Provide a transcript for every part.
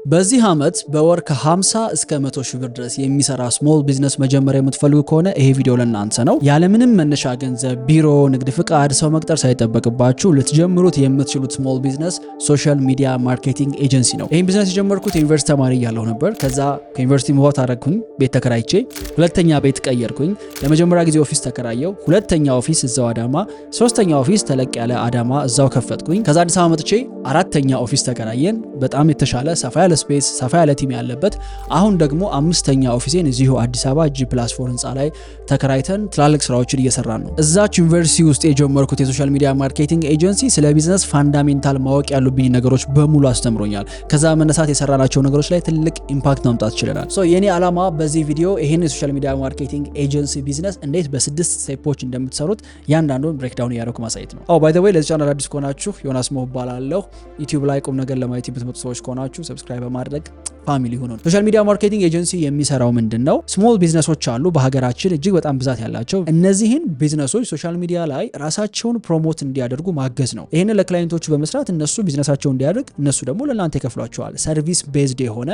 በዚህ ዓመት በወር ከ50 እስከ 100 ሺህ ብር ድረስ የሚሰራ ስሞል ቢዝነስ መጀመሪያ የምትፈልጉ ከሆነ ይሄ ቪዲዮ ለእናንተ ነው። ያለምንም መነሻ ገንዘብ፣ ቢሮ፣ ንግድ ፍቃድ፣ ሰው መቅጠር ሳይጠበቅባችሁ ልትጀምሩት የምትችሉት ስሞል ቢዝነስ ሶሻል ሚዲያ ማርኬቲንግ ኤጀንሲ ነው። ይህን ቢዝነስ የጀመርኩት ዩኒቨርሲቲ ተማሪ እያለሁ ነበር። ከዛ ከዩኒቨርሲቲ መውጣት አደረግኩኝ፣ ቤት ተከራይቼ፣ ሁለተኛ ቤት ቀየርኩኝ። ለመጀመሪያ ጊዜ ኦፊስ ተከራየው፣ ሁለተኛ ኦፊስ እዛው አዳማ፣ ሶስተኛ ኦፊስ ተለቅ ያለ አዳማ እዛው ከፈትኩኝ። ከዛ አዲስ አበባ መጥቼ አራተኛ ኦፊስ ተከራየን፣ በጣም የተሻለ ሰፋ ያለ ስፔስ ሰፋ ያለ ቲም ያለበት። አሁን ደግሞ አምስተኛ ኦፊሴን እዚሁ አዲስ አበባ G+4 ህንፃ ላይ ተከራይተን ትላልቅ ስራዎችን እየሰራን ነው። እዛች ዩኒቨርሲቲ ውስጥ የጀመርኩት የሶሻል ሚዲያ ማርኬቲንግ ኤጀንሲ ስለ ቢዝነስ ፋንዳሜንታል ማወቅ ያሉብኝ ነገሮች በሙሉ አስተምሮኛል። ከዛ መነሳት የሰራናቸው ነገሮች ላይ ትልቅ ኢምፓክት ማምጣት ችለናል። የኔ ዓላማ በዚህ ቪዲዮ ይሄን የሶሻል ሚዲያ ማርኬቲንግ ኤጀንሲ ቢዝነስ እንዴት በ6 ስቴፖች እንደምትሰሩት ያንዳንዱን ብሬክዳውን እያደረኩ ማሳየት ነው። ባይ ዘ ዌይ ለዚህ ቻናል አዲስ ከሆናችሁ ዮናስ ሞህ እባላለሁ። ዩቲዩብ ላይ ቁም ነገር ለማየት የምትመጡ ሰዎች ከሆናችሁ ሰብስክራይብ በማድረግ ፋሚሊ ሆኖ ሶሻል ሚዲያ ማርኬቲንግ ኤጀንሲ የሚሰራው ምንድነው? ስሞል ቢዝነሶች አሉ በሀገራችን እጅግ በጣም ብዛት ያላቸው። እነዚህን ቢዝነሶች ሶሻል ሚዲያ ላይ ራሳቸውን ፕሮሞት እንዲያደርጉ ማገዝ ነው። ይሄንን ለክላይንቶቹ በመስራት እነሱ ቢዝነሳቸው እንዲያደርግ፣ እነሱ ደግሞ ለእናንተ ይከፍሏቸዋል። ሰርቪስ ቤዝድ የሆነ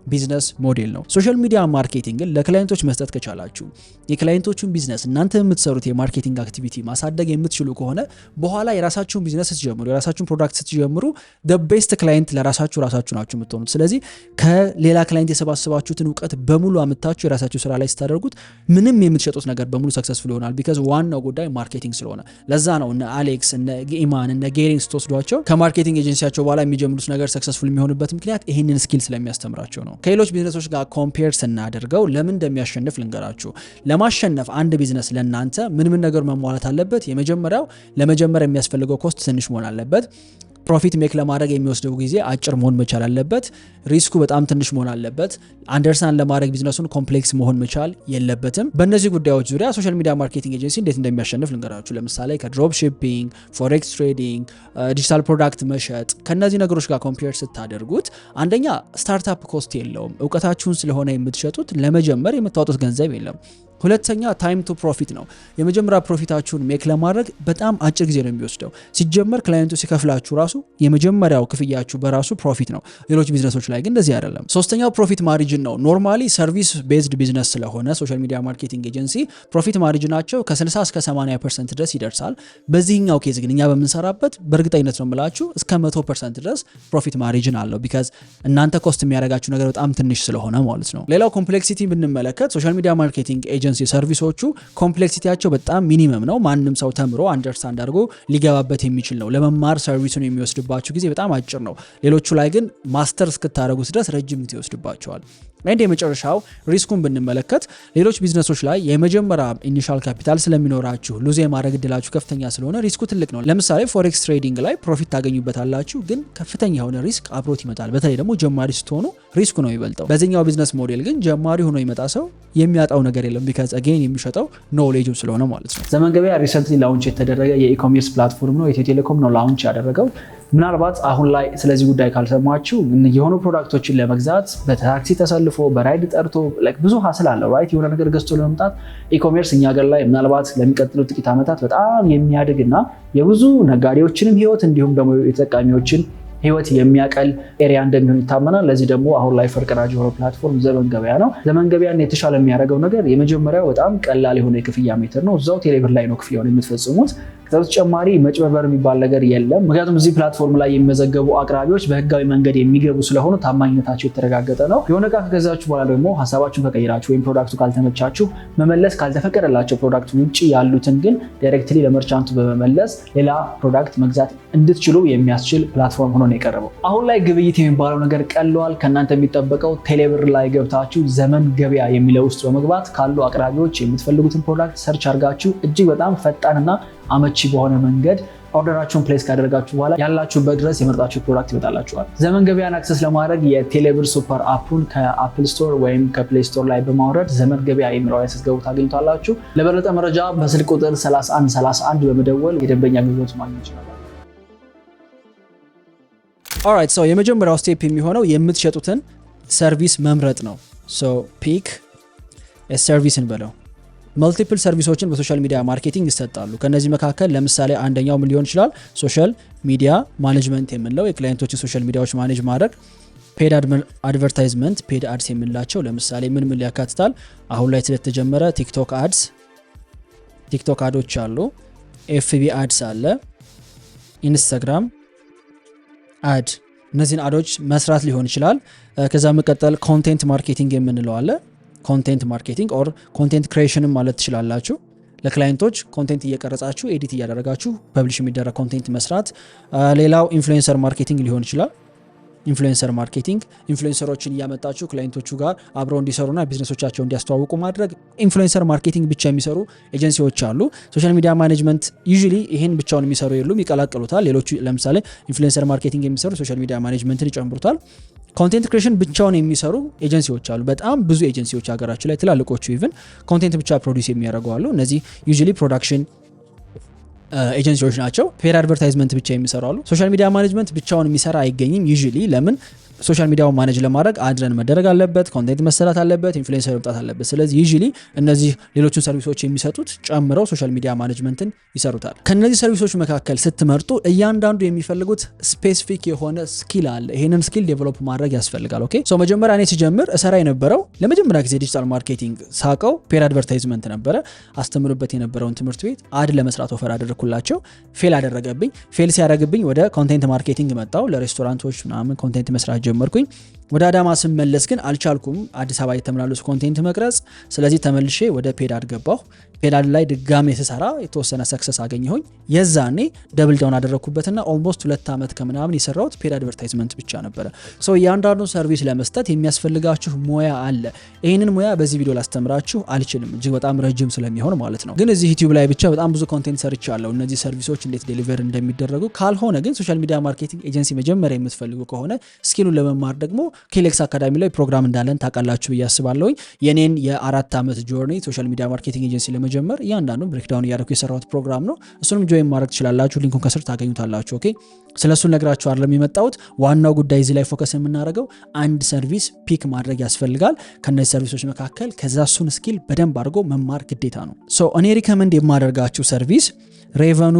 ቢዝነስ ሞዴል ነው። ሶሻል ሚዲያ ማርኬቲንግን ለክላይንቶች መስጠት ከቻላችሁ የክላይንቶቹን ቢዝነስ እናንተ የምትሰሩት የማርኬቲንግ አክቲቪቲ ማሳደግ የምትችሉ ከሆነ በኋላ የራሳችሁን ቢዝነስ ስትጀምሩ፣ የራሳችሁን ፕሮዳክት ስትጀምሩ the best ክላይንት ለራሳችሁ ናችሁ የምትሆኑት። ስለዚህ ከሌላ ክላይንት የሰባሰባችሁትን እውቀት በሙሉ አምጥታችሁ የራሳችሁ ስራ ላይ ስታደርጉት ምንም የምትሸጡት ነገር በሙሉ ሰክሰስፉል ይሆናል። ቢካዝ ዋናው ጉዳይ ማርኬቲንግ ስለሆነ። ለዛ ነው እነ አሌክስ፣ እነ ኢማን፣ እነ ጌሪንግ ስትወስዷቸው ከማርኬቲንግ ኤጀንሲያቸው በኋላ የሚጀምሩት ነገር ሰክሰስፉል የሚሆንበት ምክንያት ይህንን ስኪል ስለሚያስተምራቸው ነው። ከሌሎች ቢዝነሶች ጋር ኮምፔር ስናደርገው ለምን እንደሚያሸንፍ ልንገራችሁ። ለማሸነፍ አንድ ቢዝነስ ለእናንተ ምን ነገር መሟላት አለበት? የመጀመሪያው ለመጀመር የሚያስፈልገው ኮስት ትንሽ መሆን አለበት። ፕሮፊት ሜክ ለማድረግ የሚወስደው ጊዜ አጭር መሆን መቻል አለበት። ሪስኩ በጣም ትንሽ መሆን አለበት። አንደርስታንድ ለማድረግ ቢዝነሱን ኮምፕሌክስ መሆን መቻል የለበትም። በእነዚህ ጉዳዮች ዙሪያ ሶሻል ሚዲያ ማርኬቲንግ ኤጀንሲ እንዴት እንደሚያሸንፍ ልንገራችሁ። ለምሳሌ ከድሮፕ ሺፒንግ፣ ፎሬክስ ትሬዲንግ፣ ዲጂታል ፕሮዳክት መሸጥ፣ ከነዚህ ነገሮች ጋር ኮምፔር ስታደርጉት አንደኛ ስታርታፕ ኮስት የለውም። እውቀታችሁን ስለሆነ የምትሸጡት ለመጀመር የምታወጡት ገንዘብ የለም። ሁለተኛ ታይም ቱ ፕሮፊት ነው። የመጀመሪያ ፕሮፊታችሁን ሜክ ለማድረግ በጣም አጭር ጊዜ ነው የሚወስደው። ሲጀመር ክላይንቱ ሲከፍላችሁ ራሱ የመጀመሪያው ክፍያችሁ በራሱ ፕሮፊት ነው። ሌሎች ቢዝነሶች ላይ ግን እንደዚህ አይደለም። ሶስተኛው ፕሮፊት ማርጂን ነው። ኖርማሊ ሰርቪስ ቤዝድ ቢዝነስ ስለሆነ ሶሻል ሚዲያ ማርኬቲንግ ኤጀንሲ ፕሮፊት ማርጂናቸው ከ60 እስከ 80% ድረስ ይደርሳል። በዚህኛው ኬዝ ግን እኛ በምንሰራበት በእርግጠኝነት ነው የምላችሁ እስከ 100% ድረስ ፕሮፊት ማርጂን አለው። ቢካዝ እናንተ ኮስት የሚያደርጋችሁ ነገር በጣም ትንሽ ስለሆነ ማለት ነው። ሌላው ኮምፕሌክሲቲ ብንመለከት ሶሻል ሚዲያ ማርኬቲንግ ኤጀንሲ ሰርቪሶቹ ኮምፕሌክሲቲያቸው በጣም ሚኒመም ነው። ማንም ሰው ተምሮ አንደርስታንድ አድርጎ ሊገባበት የሚችል ነው። ለመማር ሰርቪሱን የሚወስድባችሁ ጊዜ በጣም አጭር ነው። ሌሎቹ ላይ ግን ማስተር እስክታደርጉት ድረስ ረጅም ጊዜ ይወስድባቸዋል። አንድ የመጨረሻው ሪስኩን ብንመለከት ሌሎች ቢዝነሶች ላይ የመጀመሪያ ኢኒሻል ካፒታል ስለሚኖራችሁ ሉዝ የማድረግ እድላችሁ ከፍተኛ ስለሆነ ሪስኩ ትልቅ ነው። ለምሳሌ ፎሬክስ ትሬዲንግ ላይ ፕሮፊት ታገኙበታላችሁ፣ ግን ከፍተኛ የሆነ ሪስክ አብሮት ይመጣል። በተለይ ደግሞ ጀማሪ ስትሆኑ ሪስኩ ነው የሚበልጠው። በዚህኛው ቢዝነስ ሞዴል ግን ጀማሪ ሆኖ ይመጣ ሰው የሚያጣው ነገር የለም። ቢካዝ አጌን የሚሸጠው ኖሌጅ ስለሆነ ማለት ነው። ዘመን ገበያ ሪሰንትሊ ላውንች የተደረገ የኢኮሜርስ ፕላትፎርም ነው። ኢትዮ ቴሌኮም ነው ላውንች ያደረገው። ምናልባት አሁን ላይ ስለዚህ ጉዳይ ካልሰማችሁ የሆኑ ፕሮዳክቶችን ለመግዛት በታክሲ ተሰልፎ በራይድ ጠርቶ ብዙ ሀስል አለው ራይት። የሆነ ነገር ገዝቶ ለመምጣት ኢኮሜርስ እኛ ሀገር ላይ ምናልባት ለሚቀጥሉት ጥቂት ዓመታት በጣም የሚያድግና የብዙ ነጋዴዎችንም ህይወት እንዲሁም ደግሞ የተጠቃሚዎችን ህይወት የሚያቀል ኤሪያ እንደሚሆን ይታመናል። ለዚህ ደግሞ አሁን ላይ ፈርቀዳጅ የሆነ ፕላትፎርም ዘመን ገበያ ነው። ዘመን ገበያን የተሻለ የሚያደርገው ነገር የመጀመሪያው በጣም ቀላል የሆነ የክፍያ ሜትር ነው። እዛው ቴሌብር ላይ ነው ክፍያውን የምትፈጽሙት። ከዛ በተጨማሪ መጭበርበር የሚባል ነገር የለም። ምክንያቱም እዚህ ፕላትፎርም ላይ የሚመዘገቡ አቅራቢዎች በህጋዊ መንገድ የሚገቡ ስለሆኑ ታማኝነታቸው የተረጋገጠ ነው። የሆነ እቃ ከገዛችሁ በኋላ ደግሞ ሀሳባችሁን ከቀይራችሁ ወይም ፕሮዳክቱ ካልተመቻችሁ መመለስ ካልተፈቀደላቸው ፕሮዳክቱ ውጭ ያሉትን ግን ዳይሬክትሊ ለመርቻንቱ በመመለስ ሌላ ፕሮዳክት መግዛት እንድትችሉ የሚያስችል ፕላትፎርም ሆኖ ነው የቀረበው። አሁን ላይ ግብይት የሚባለው ነገር ቀሏል። ከእናንተ የሚጠበቀው ቴሌብር ላይ ገብታችሁ ዘመን ገበያ የሚለው ውስጥ በመግባት ካሉ አቅራቢዎች የምትፈልጉትን ፕሮዳክት ሰርች አድርጋችሁ እጅግ በጣም ፈጣንና አመቺ በሆነ መንገድ ኦርደራችሁን ፕሌስ ካደረጋችሁ በኋላ ያላችሁበት ድረስ የመረጣችሁ ፕሮዳክት ይመጣላችኋል። ዘመን ገበያን አክሰስ ለማድረግ የቴሌብር ሱፐር አፑን ከአፕል ስቶር ወይም ከፕሌይ ስቶር ላይ በማውረድ ዘመን ገበያ የሚለው ላይ ስትገቡ ታገኙታላችሁ። ለበለጠ መረጃ በስልክ ቁጥር 3131 በመደወል የደንበኛ አገልግሎት ማግኘት ይችላል። ኦልራይት ሶ የመጀመሪያው ስቴፕ የሚሆነው የምትሸጡትን ሰርቪስ መምረጥ ነው። ሶ ፒክ ሰርቪስን በለው። መልቲፕል ሰርቪሶችን በሶሻል ሚዲያ ማርኬቲንግ ይሰጣሉ። ከነዚህ መካከል ለምሳሌ አንደኛው ምን ሊሆን ይችላል? ሶሻል ሚዲያ ማኔጅመንት የምንለው የክላይንቶችን ሶሻል ሚዲያዎች ማኔጅ ማድረግ። ፔድ አድቨርታይዝመንት ፔድ አድስ የምንላቸው ለምሳሌ ምን ያካትታል? አሁን ላይ ስለተጀመረ ቲክቶክ አዶች አሉ፣ ኤፍቢ አድስ አለ፣ ኢንስታግራም አድ። እነዚህን አዶች መስራት ሊሆን ይችላል። ከዛ መቀጠል ኮንቴንት ማርኬቲንግ የምንለው አለ። ኮንቴንት ማርኬቲንግ ኦር ኮንቴንት ክሪኤሽንም ማለት ትችላላችሁ። ለክላይንቶች ኮንቴንት እየቀረጻችሁ ኤዲት እያደረጋችሁ ፐብሊሽ የሚደረግ ኮንቴንት መስራት። ሌላው ኢንፍሉዌንሰር ማርኬቲንግ ሊሆን ይችላል። ኢንፍሉዌንሰር ማርኬቲንግ ኢንፍሉዌንሰሮችን እያመጣችሁ ክላይንቶቹ ጋር አብረው እንዲሰሩና ቢዝነሶቻቸው እንዲያስተዋውቁ ማድረግ። ኢንፍሉዌንሰር ማርኬቲንግ ብቻ የሚሰሩ ኤጀንሲዎች አሉ። ሶሻል ሚዲያ ማኔጅመንት ዩዥሊ ይሄን ብቻውን የሚሰሩ የሉም፣ ይቀላቅሉታል። ሌሎቹ ለምሳሌ ኢንፍሉዌንሰር ማርኬቲንግ የሚሰሩ ሶሻል ሚዲያ ማኔጅመንትን ይጨምሩታል። ኮንቴንት ክሬሽን ብቻውን የሚሰሩ ኤጀንሲዎች አሉ። በጣም ብዙ ኤጀንሲዎች ሀገራችን ላይ ትላልቆቹ ኢቭን ኮንቴንት ብቻ ፕሮዲዩስ የሚያደርጉ አሉ። እነዚህ ዩዥሊ ፕሮዳክሽን ኤጀንሲዎች ናቸው። ፔድ አድቨርታይዝመንት ብቻ የሚሰሩ አሉ። ሶሻል ሚዲያ ማኔጅመንት ብቻውን የሚሰራ አይገኝም ዩዥሊ። ለምን? ሶሻል ሚዲያውን ማኔጅ ለማድረግ አድረን መደረግ አለበት፣ ኮንቴንት መሰራት አለበት፣ ኢንፍሉዌንሰር መምጣት አለበት። ስለዚህ ዩዥሊ እነዚህ ሌሎችን ሰርቪሶች የሚሰጡት ጨምረው ሶሻል ሚዲያ ማኔጅመንትን ይሰሩታል። ከነዚህ ሰርቪሶች መካከል ስትመርጡ እያንዳንዱ የሚፈልጉት ስፔሲፊክ የሆነ ስኪል አለ። ይሄንን ስኪል ዴቨሎፕ ማድረግ ያስፈልጋል። ኦኬ ሶ መጀመሪያ እኔ ሲጀምር እሰራ የነበረው ለመጀመሪያ ጊዜ ዲጂታል ማርኬቲንግ ሳቀው ፔድ አድቨርታይዝመንት ነበረ። አስተምሩበት የነበረውን ትምህርት ቤት አድ ለመስራት ኦፈር አደረኩላቸው። ፌል አደረገብኝ። ፌል ሲያደርግብኝ ወደ ኮንቴንት ማርኬቲንግ መጣው። ለሬስቶራንቶች ምናምን ኮንቴንት መስራት ጀመርኩኝ። ወደ አዳማ ስመለስ ግን አልቻልኩም አዲስ አበባ የተመላለሱ ኮንቴንት መቅረጽ። ስለዚህ ተመልሼ ወደ ፔድ አድ ገባሁ። ፔድ አድ ላይ ድጋሜ ስሰራ የተወሰነ ሰክሰስ አገኘሁኝ። የዛኔ ደብል ዳውን አደረኩበትና ኦልሞስት 2 ዓመት ከምናምን የሰራሁት ፔድ አድቨርታይዝመንት ብቻ ነበረ። ሶ እያንዳንዱ ሰርቪስ ለመስጠት የሚያስፈልጋችሁ ሙያ አለ። ይህንን ሙያ በዚህ ቪዲዮ ላስተምራችሁ አልችልም፣ እጅግ በጣም ረጅም ስለሚሆን ማለት ነው። ግን እዚህ ዩቲዩብ ላይ ብቻ በጣም ብዙ ኮንቴንት ሰርቻለሁ እነዚህ ሰርቪሶች እንዴት ዴሊቨር እንደሚደረጉ። ካልሆነ ግን ሶሻል ሚዲያ ማርኬቲንግ ኤጀንሲ መጀመሪያ የምትፈልጉ ከሆነ ስኪሉን ለመማር ደግሞ ኬሌክስ አካዳሚ ላይ ፕሮግራም እንዳለን ታውቃላችሁ ብዬ አስባለሁኝ። የኔን የ4 ዓመት ጆርኒ ሶሻል ሚዲያ ማርኬቲንግ ኤጀንሲ ለመጀመር እያንዳንዱን ብሬክዳውን እያደረኩ የሰራሁት ፕሮግራም ነው። እሱንም ጆይን ማድረግ ትችላላችሁ። ሊንኩን ከስር ታገኙታላችሁ። ኦኬ ስለሱን ነግራችሁ አይደለም የመጣሁት። ዋናው ጉዳይ እዚህ ላይ ፎከስ የምናደርገው አንድ ሰርቪስ ፒክ ማድረግ ያስፈልጋል ከነዚህ ሰርቪሶች መካከል። ከዛ እሱን ስኪል በደንብ አድርጎ መማር ግዴታ ነው። ሶ እኔ ሪከመንድ የማደርጋችሁ ሰርቪስ ሬቨኑ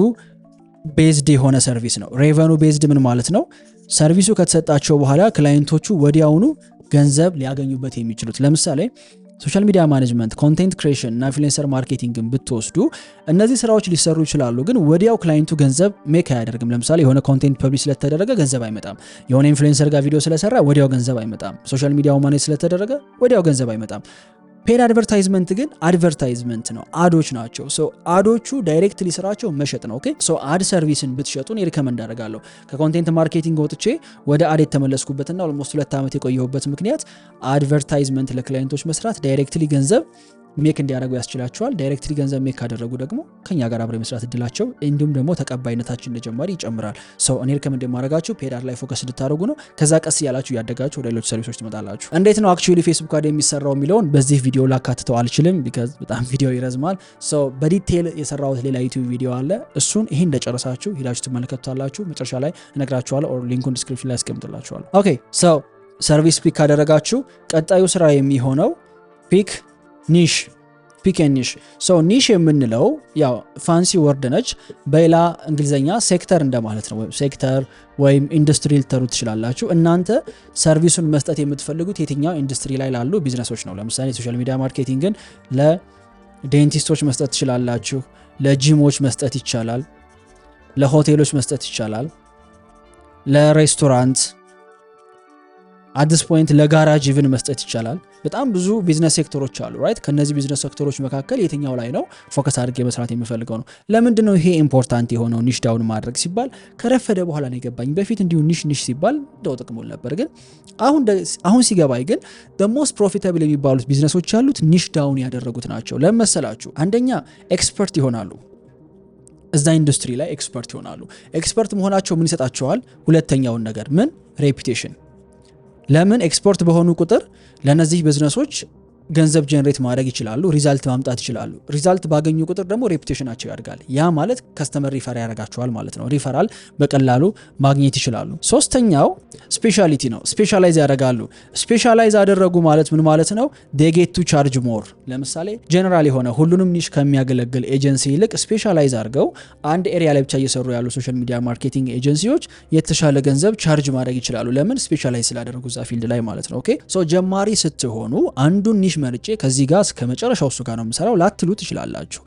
ቤዝድ የሆነ ሰርቪስ ነው። ሬቨኑ ቤዝድ ምን ማለት ነው? ሰርቪሱ ከተሰጣቸው በኋላ ክላይንቶቹ ወዲያውኑ ገንዘብ ሊያገኙበት የሚችሉት። ለምሳሌ ሶሻል ሚዲያ ማኔጅመንት፣ ኮንቴንት ክሬሽን እና ኢንፍሉዌንሰር ማርኬቲንግን ብትወስዱ እነዚህ ስራዎች ሊሰሩ ይችላሉ፣ ግን ወዲያው ክላይንቱ ገንዘብ ሜክ አያደርግም። ለምሳሌ የሆነ ኮንቴንት ፐብሊሽ ስለተደረገ ገንዘብ አይመጣም። የሆነ ኢንፍሉዌንሰር ጋር ቪዲዮ ስለሰራ ወዲያው ገንዘብ አይመጣም። ሶሻል ሚዲያው ማኔጅ ስለተደረገ ወዲያው ገንዘብ አይመጣም። ፔድ አድቨርታይዝመንት ግን አድቨርታይዝመንት ነው፣ አዶች ናቸው። ሶ አዶቹ ዳይሬክትሊ ስራቸው መሸጥ ነው። ኦኬ ሶ አድ ሰርቪስን ብትሸጡን ሪከመንድ አደርጋለሁ። ከኮንቴንት ማርኬቲንግ ወጥቼ ወደ አድ የተመለስኩበትና ኦልሞስት 2 ዓመት የቆየሁበት ምክንያት አድቨርታይዝመንት ለክላይንቶች መስራት ዳይሬክትሊ ገንዘብ ሜክ እንዲያደርጉ ያስችላቸዋል። ዳይሬክትሊ ገንዘብ ሜክ ካደረጉ ደግሞ ከኛ ጋር አብረው መስራት እድላቸው እንዲሁም ደግሞ ተቀባይነታችን እንደጀማሪ ይጨምራል። ሰው እኔ ሪከመንድ የማደርጋችሁ ፔድ አድ ላይ ፎከስ እንድታደርጉ ነው። ከዛ ቀስ ያላችሁ ያደጋችሁ ወደ ሌሎች ሰርቪሶች ትመጣላችሁ። እንዴት ነው አክቹአሊ ፌስቡክ አድ የሚሰራው የሚለውን በዚህ ቪዲዮ ላካትተው አልችልም፣ ቢካዝ በጣም ቪዲዮ ይረዝማል። ሰው በዲቴል የሰራሁት ሌላ ዩቲዩብ ቪዲዮ አለ። እሱን ይሄን እንደጨረሳችሁ ሄዳችሁ ትመለከቱታላችሁ። መጨረሻ ላይ እነግራችኋለሁ፣ ኦር ሊንኩን ዲስክሪፕሽን ላይ አስቀምጥላችኋለሁ። ኦኬ ሰው ሰርቪስ ፒክ ካደረጋችሁ ቀጣዩ ስራ የሚሆነው ፒክ ኒሽ ኒሽ። ሶ ኒሽ የምንለው ያው ፋንሲ ወርድ ነች። በሌላ እንግሊዘኛ ሴክተር እንደማለት ነው። ሴክተር ወይም ኢንዱስትሪ ልትሩ ትችላላችሁ። እናንተ ሰርቪሱን መስጠት የምትፈልጉት የትኛው ኢንዱስትሪ ላይ ላሉ ቢዝነሶች ነው። ለምሳሌ ሶሻል ሚዲያ ማርኬቲንግን ለዴንቲስቶች መስጠት ትችላላችሁ፣ ለጂሞች መስጠት ይቻላል፣ ለሆቴሎች መስጠት ይቻላል፣ ለሬስቶራንት አዲስ ፖይንት ለጋራጅ ኢቭን መስጠት ይቻላል። በጣም ብዙ ቢዝነስ ሴክተሮች አሉ ራይት። ከነዚህ ቢዝነስ ሴክተሮች መካከል የትኛው ላይ ነው ፎከስ አድርጌ መስራት የሚፈልገው ነው። ለምንድን ነው ይሄ ኢምፖርታንት የሆነው ኒሽ ዳውን ማድረግ ሲባል? ከረፈደ በኋላ ነው የገባኝ። በፊት እንዲሁ ኒሽ ሲባል እንደው ጥቅሙን ነበር፣ ግን አሁን ሲገባኝ ግን ሞስት ፕሮፊታብል የሚባሉት ቢዝነሶች ያሉት ኒሽ ዳውን ያደረጉት ናቸው። ለምን መሰላችሁ? አንደኛ ኤክስፐርት ይሆናሉ፣ እዛ ኢንዱስትሪ ላይ ኤክስፐርት ይሆናሉ። ኤክስፐርት መሆናቸው ምን ይሰጣቸዋል? ሁለተኛውን ነገር ምን? ሬፑቴሽን። ለምን ኤክስፖርት በሆኑ ቁጥር ለነዚህ ቢዝነሶች ገንዘብ ጀነሬት ማድረግ ይችላሉ፣ ሪዛልት ማምጣት ይችላሉ። ሪዛልት ባገኙ ቁጥር ደግሞ ሬፑቴሽናቸው ያድጋል። ያ ማለት ከስተመር ሪፈር ያደርጋቸዋል ማለት ነው። ሪፈራል በቀላሉ ማግኘት ይችላሉ። ሶስተኛው ስፔሻሊቲ ነው። ስፔሻላይዝ ያደርጋሉ። ስፔሻላይዝ አደረጉ ማለት ምን ማለት ነው? they get to charge more። ለምሳሌ ጀነራል የሆነ ሁሉንም ኒሽ ከሚያገለግል ኤጀንሲ ይልቅ ስፔሻላይዝ አድርገው አንድ ኤሪያ ላይ ብቻ እየሰሩ ያሉ ሶሻል ሚዲያ ማርኬቲንግ ኤጀንሲዎች የተሻለ ገንዘብ ቻርጅ ማድረግ ይችላሉ። ለምን? ስፔሻላይዝ ስላደረጉ እዛ ፊልድ ላይ ማለት ነው። ኦኬ ሶ ጀማሪ ስትሆኑ አንዱን ኒሽ መርጬ ከዚህ ጋር እስከ መጨረሻው እሱ ጋር ነው የምሰራው ላትሉ ትችላላችሁ።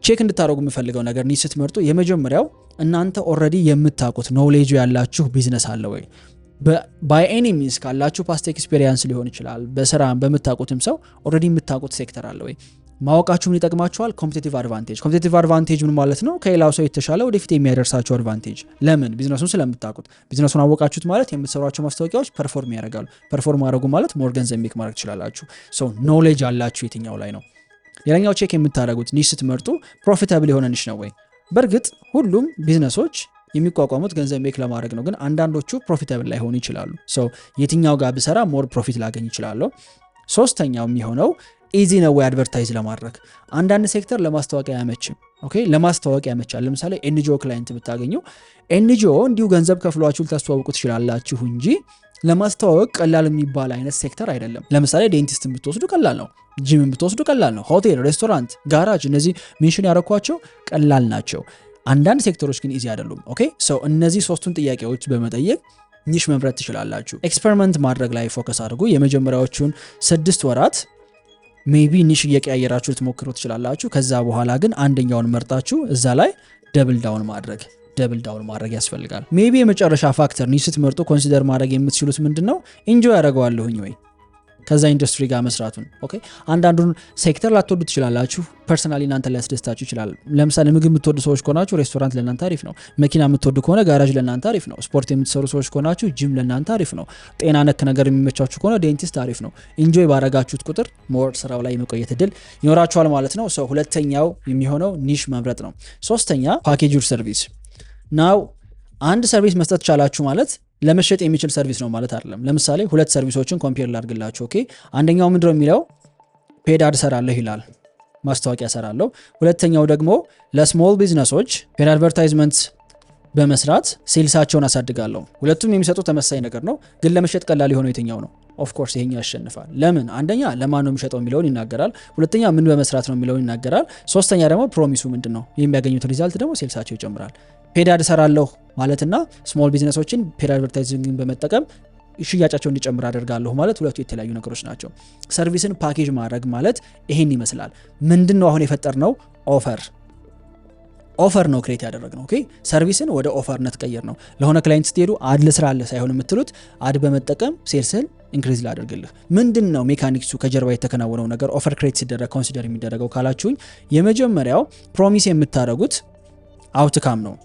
ቼክ እንድታደርጉ የምፈልገው ነገር ኒሽ ስትመርጡ የመጀመሪያው እናንተ ኦልሬዲ የምታውቁት ኖሌጅ ያላችሁ ቢዝነስ አለ ወይ? ባይ ኤኒ ሚንስ ካላችሁ ፓስት ኤክስፔሪየንስ ሊሆን ይችላል። በስራም በምታውቁትም ሰው ኦልሬዲ የምታውቁት ሴክተር አለ ወይ? ማወቃችሁ ምን ይጠቅማችኋል? ኮምፒቲቲቭ አድቫንቴጅ። ኮምፒቲቲቭ አድቫንቴጅ ምን ማለት ነው? ከሌላው ሰው የተሻለ ወደፊት የሚያደርሳችሁ አድቫንቴጅ። ለምን? ቢዝነሱን ስለምታውቁት። ቢዝነሱን አወቃችሁት ማለት የምትሰሯቸው ማስታወቂያዎች ፐርፎርም ያደርጋሉ። ፐርፎርም ማድረጉ ማለት ሞር ገንዘብ ሜክ ማድረግ ትችላላችሁ። ሶ ኖሌጅ አላችሁ የትኛው ላይ ነው። ሌላኛው ቼክ የምታደርጉት ኒሽ ስትመርጡ ፕሮፊታብል የሆነ ኒሽ ነው ወይ? በእርግጥ ሁሉም ቢዝነሶች የሚቋቋሙት ገንዘብ ሜክ ለማድረግ ነው፣ ግን አንዳንዶቹ ፕሮፊታብል ላይሆኑ ይችላሉ። ሶ የትኛው ጋር ብሰራ ሞር ፕሮፊት ላገኝ ይችላለሁ። ሶስተኛው የሚሆነው ኢዚ ነው ወይ አድቨርታይዝ ለማድረግ። አንዳንድ ሴክተር ለማስታወቂያ ያመችም። ኦኬ ለማስታወቂያ ያመቻል። ለምሳሌ ኤንጂኦ ክላይንት ብታገኙ ኤንጂኦ እንዲሁ ገንዘብ ከፍሏችሁ ልታስተዋውቁ ትችላላችሁ እንጂ ለማስተዋወቅ ቀላል የሚባል አይነት ሴክተር አይደለም። ለምሳሌ ዴንቲስትን ብትወስዱ ቀላል ነው፣ ጂምን ብትወስዱ ቀላል ነው፣ ሆቴል፣ ሬስቶራንት፣ ጋራጅ እነዚህ ሜንሽን ያደረኳቸው ቀላል ናቸው። አንዳንድ ሴክተሮች ግን ኢዚ አይደሉም። ኦኬ ሶ እነዚህ ሶስቱን ጥያቄዎች በመጠየቅ ኒሽ መምረጥ ትችላላችሁ። ኤክስፐሪመንት ማድረግ ላይ ፎከስ አድርጉ። የመጀመሪያዎቹን 6 ወራት ሜቢ ኒሽ እየቀያየራችሁ ልትሞክሩ ትችላላችሁ። ከዛ በኋላ ግን አንደኛውን መርጣችሁ እዛ ላይ ደብል ዳውን ማድረግ ያስፈልጋል። ሜቢ የመጨረሻ ፋክተር ኒሽ ስትመርጡ ኮንሲደር ማድረግ የምትችሉት ምንድነው? ኢንጆይ ያደርገዋለሁኝ ወይ ከዛ ኢንዱስትሪ ጋር መስራቱን። ኦኬ አንዳንዱን ሴክተር ላትወዱ ትችላላችሁ። ፐርሰናሊ እናንተ ሊያስደስታችሁ ይችላል። ለምሳሌ ምግብ የምትወዱ ሰዎች ከሆናችሁ ሬስቶራንት ለእናንተ አሪፍ ነው። መኪና የምትወዱ ከሆነ ጋራጅ ለእናንተ አሪፍ ነው። ስፖርት የምትሰሩ ሰዎች ከሆናችሁ ጂም ለእናንተ አሪፍ ነው። ጤና ነክ ነገር የሚመቻችሁ ከሆነ ዴንቲስት አሪፍ ነው። ኢንጆይ ባረጋችሁት ቁጥር ሞር ስራው ላይ የመቆየት እድል ይኖራችኋል ማለት ነው። ሰው ሁለተኛው የሚሆነው ኒሽ መምረጥ ነው። ሶስተኛ ፓኬጅ ሰርቪስ ናው። አንድ ሰርቪስ መስጠት ቻላችሁ ማለት ለመሸጥ የሚችል ሰርቪስ ነው ማለት አይደለም። ለምሳሌ 2 ሰርቪሶችን ኮምፔር ላድርግላችሁ። ኦኬ አንደኛው ምንድነው የሚለው ፔድ አድ ሰራለሁ ይላል፣ ማስታወቂያ ሰራለሁ። ሁለተኛው ደግሞ ለስሞል ቢዝነሶች ፔድ አድቨርታይዝመንት በመስራት ሴልሳቸውን አሳድጋለሁ። ሁለቱም የሚሰጡት ተመሳሳይ ነገር ነው፣ ግን ለመሸጥ ቀላል የሆነው የትኛው ነው? ኦፍ ኮርስ ይሄኛው ያሸንፋል። ለምን? አንደኛ ለማን ነው የሚሸጠው የሚለውን ይናገራል። ሁለተኛ ምን በመስራት ነው የሚለውን ይናገራል። ሶስተኛ ደግሞ ፕሮሚሱ ምንድነው? የሚያገኙት ሪዛልት ደግሞ ሴልሳቸው ይጨምራል። ፔድ አድ ሰራለሁ ማለትና ስሞል ቢዝነሶችን ፔድ አድቨርታይዚንግን በመጠቀም ሽያጫቸው እንዲጨምር አደርጋለሁ ማለት ሁለቱ የተለያዩ ነገሮች ናቸው። ሰርቪስን ፓኬጅ ማድረግ ማለት ይሄን ይመስላል። ምንድነው አሁን የፈጠርነው? ኦፈር ነው ክሬት ያደረግነው። ኦኬ ሰርቪስን ወደ ኦፈርነት ቀየር ነው። ለሆነ ክላይንት ስትሄዱ አድ ልስራለህ ሳይሆን የምትሉት አድ በመጠቀም ሴልስን ኢንክሪዝ ላደርግልህ። ምንድነው ሜካኒክሱ ከጀርባ የተከናወነው ነገር? ኦፈር ክሬት ሲደረግ ኮንሲደር የሚደረገው ካላችሁኝ የመጀመሪያው ፕሮሚስ የምታደርጉት አውትካም ነው።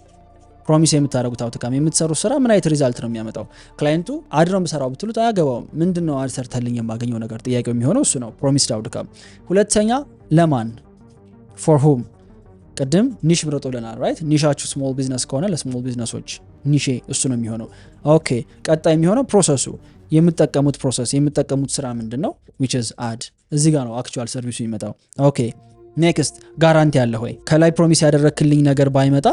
ፕሮሚስ የምታደርጉት አውትካም የምትሰሩ ስራ ምን አይነት ሪዛልት ነው የሚያመጣው? ክላይንቱ አድ ነው የምሰራው ብትሉት አያገባውም። ምንድነው አድ ሰርተልኝ የማገኘው ነገር? ጥያቄው የሚሆነው እሱ ነው፣ ፕሮሚስድ አውትካም። ሁለተኛ ለማን ፎር ሁም። ቅድም ኒሽ ምረጡ ብለናል ራይት። ኒሻችሁ ስሞል ቢዝነስ ከሆነ ለስሞል ቢዝነሶች ኒሼ እሱ ነው የሚሆነው። ኦኬ ቀጣይ የሚሆነው ፕሮሰሱ፣ የምትጠቀሙት ፕሮሰስ የምትጠቀሙት ስራ ምንድነው? which is ad። እዚህ ጋር ነው አክቹዋል ሰርቪሱ የሚመጣው። ኦኬ ኔክስት ጋራንቲ አለ ወይ? ከላይ ፕሮሚስ ያደረክልኝ ነገር ባይመጣ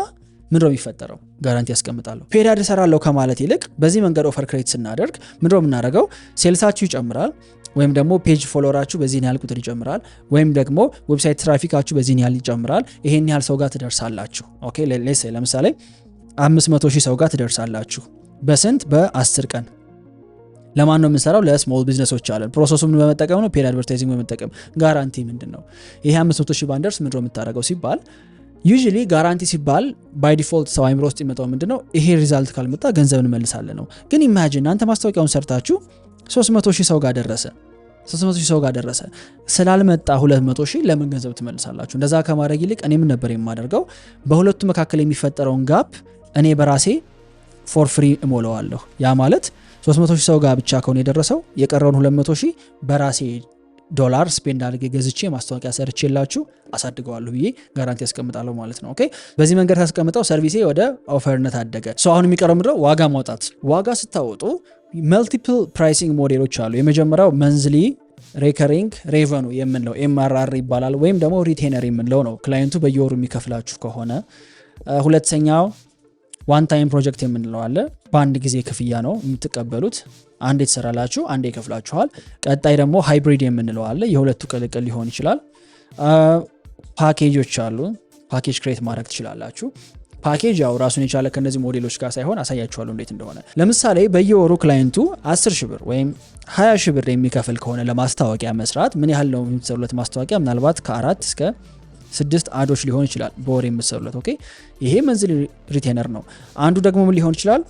ምንድነው የሚፈጠረው? ጋራንቲ ያስቀምጣለሁ። ፔድ አድ ሰራለሁ ከማለት ይልቅ በዚህ መንገድ ኦፈር ክሬት ስናደርግ ምንድነው የምናደርገው? ሴልሳችሁ ይጨምራል፣ ወይም ደግሞ ፔጅ ፎሎወራችሁ በዚህ ያህል ቁጥር ይጨምራል፣ ወይም ደግሞ ዌብሳይት ትራፊካችሁ በዚህ ያህል ይጨምራል። ይሄን ያህል ሰው ጋር ትደርሳላችሁ። ኦኬ ለምሳሌ 500,000 ሰው ጋር ትደርሳላችሁ። በስንት? በ10 ቀን። ለማን ነው የምንሰራው? ለስሞል ቢዝነሶች አለን። ፕሮሰሱን በመጠቀም ነው፣ ፔድ አድቨርታይዚንግ በመጠቀም። ጋራንቲ ምንድነው? ይሄ 500,000 ባንደርስ ምንድነው የምታደርገው ሲባል ዩዥሊ ጋራንቲ ሲባል ባይ ዲፎልት ሰው አይምሮ ውስጥ የሚመጣው ምንድነው? ይሄ ሪዛልት ካልመጣ ገንዘብ እንመልሳለን ነው። ግን ኢማጂን እናንተ ማስታወቂያውን ሰርታችሁ 300,000 ሰው ጋር ደረሰ። 300,000 ሰው ጋር ደረሰ ስላልመጣ 200,000 ለምን ገንዘብ ትመልሳላችሁ? እንደዛ ከማድረግ ይልቅ እኔ ምን ነበር የማደርገው? በሁለቱ መካከል የሚፈጠረውን ጋፕ እኔ በራሴ ፎር ፍሪ እሞላዋለሁ። ያ ማለት 300,000 ሰው ጋር ብቻ ከሆነ የደረሰው የቀረውን 200,000 በራሴ ዶላር ስፔንድ አድርጌ ገዝቼ ማስታወቂያ ሰርቼላችሁ አሳድገዋለሁ ብዬ ጋራንቲ ያስቀምጣለሁ ማለት ነው። ኦኬ በዚህ መንገድ ታስቀምጠው ሰርቪሴ ወደ ኦፈርነት አደገ። አሁን የሚቀረው ምንድነው? ዋጋ ማውጣት። ዋጋ ስታወጡ መልቲፕል ፕራይሲንግ ሞዴሎች አሉ። የመጀመሪያው መንዝሊ ሬከሪንግ ሬቨኑ የምንለው MRR ይባላል ወይም ደግሞ ሪቴነር የምንለው ነው ክላይንቱ በየወሩ የሚከፍላችሁ ከሆነ። ሁለተኛው ዋን ታይም ፕሮጀክት የምንለው አለ። በአንድ ጊዜ ክፍያ ነው የምትቀበሉት። አንዴ ትሰራላችሁ፣ አንዴ ይከፍላችኋል። ቀጣይ ደግሞ ሃይብሪድ የምንለው አለ። የሁለቱ ቅልቅል ሊሆን ይችላል። ፓኬጆች አሉ። ፓኬጅ ክሬት ማድረግ ትችላላችሁ። ፓኬጅ ያው ራሱን የቻለ ከነዚህ ሞዴሎች ጋር ሳይሆን አሳያችኋለሁ እንዴት እንደሆነ። ለምሳሌ በየወሩ ክላይንቱ 10 ሺህ ብር ወይም 20 ሺህ ብር የሚከፍል ከሆነ ለማስታወቂያ መስራት ምን ያህል ነው የምትሰሩለት ማስታወቂያ? ምናልባት ከ4 እስከ 6 አዶች ሊሆን ይችላል በወር የምትሰሩለት። ኦኬ ይሄ መንዝሊ ሪቴነር ነው። አንዱ ደግሞ ምን ሊሆን ይችላል?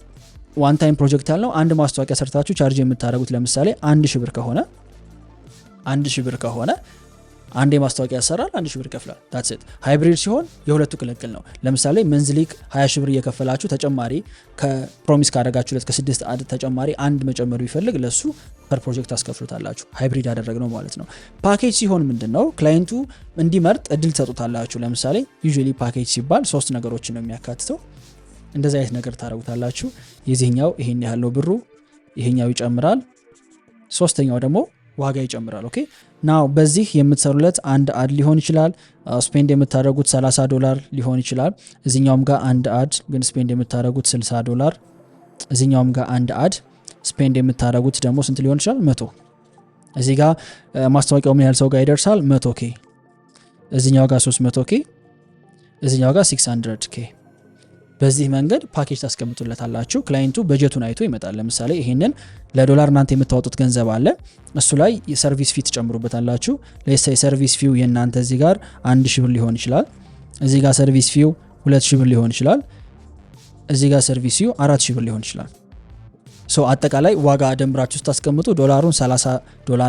ዋን ታይም ፕሮጀክት ያልነው አንድ ማስታወቂያ ሰርታችሁ ቻርጅ የምታደርጉት ለምሳሌ 1 ሺህ ብር ከሆነ 1 ሺህ ብር ከሆነ አንዴ ማስታወቂያ ያሰራል፣ 1 ሺህ ብር ይከፍላል። that's it። ሃይብሪድ ሲሆን የሁለቱ ቅልቅል ነው። ለምሳሌ መንዝሊ 20 ሺህ ብር እየከፈላችሁ ተጨማሪ ከፕሮሚስ ካደረጋችሁለት ከ6 አድ ተጨማሪ አንድ መጨመሩ ይፈልግ ለሱ ፐር ፕሮጀክት አስከፍሉታላችሁ። ሃይብሪድ ያደረግነው ማለት ነው። ፓኬጅ ሲሆን ምንድነው ክላይንቱ እንዲመርጥ እድል ትሰጡታላችሁ። ለምሳሌ ዩዥዋሊ ፓኬጅ ሲባል 3 ነገሮችን ነው የሚያካትተው። እንደዚህ አይነት ነገር ታደርጉታላችሁ። የዚህኛው ይሄን ያህል ነው ብሩ፣ ይሄኛው ይጨምራል፣ ሶስተኛው ደግሞ ዋጋ ይጨምራል። ኦኬ ናው በዚህ የምትሰሩለት አንድ አድ ሊሆን ይችላል። ስፔንድ የምታደርጉት $30 ሊሆን ይችላል። እዚኛውም ጋር አንድ አድ ግን ስፔንድ የምታደርጉት $60። እዚኛውም ጋር አንድ አድ ስፔንድ የምታደርጉት ደግሞ ስንት ሊሆን ይችላል? 100። እዚህ ጋር ማስታወቂያው ምን ያህል ሰው ጋር ይደርሳል? 100K። እዚኛው ጋር 300K፣ እዚኛው ጋር 600K። በዚህ መንገድ ፓኬጅ ታስቀምጡለታላችሁ። ክላይንቱ በጀቱን አይቶ ይመጣል። ለምሳሌ ይሄንን ለዶላር እናንተ የምታወጡት ገንዘብ አለ፣ እሱ ላይ የሰርቪስ ፊ ትጨምሩበታላችሁ። ለምሳሌ ሰርቪስ ፊው የእናንተ እዚህ ጋር 1 ሺህ ብር ሊሆን ይችላል። እዚህ ጋር ሰርቪስ ፊው 2 ሺህ ብር ሊሆን ይችላል። እዚህ ጋር ሰርቪስ ፊው 4 ሺህ ብር ሊሆን ይችላል። አጠቃላይ ዋጋ ደምራችሁ ስታስቀምጡ ዶላሩን $30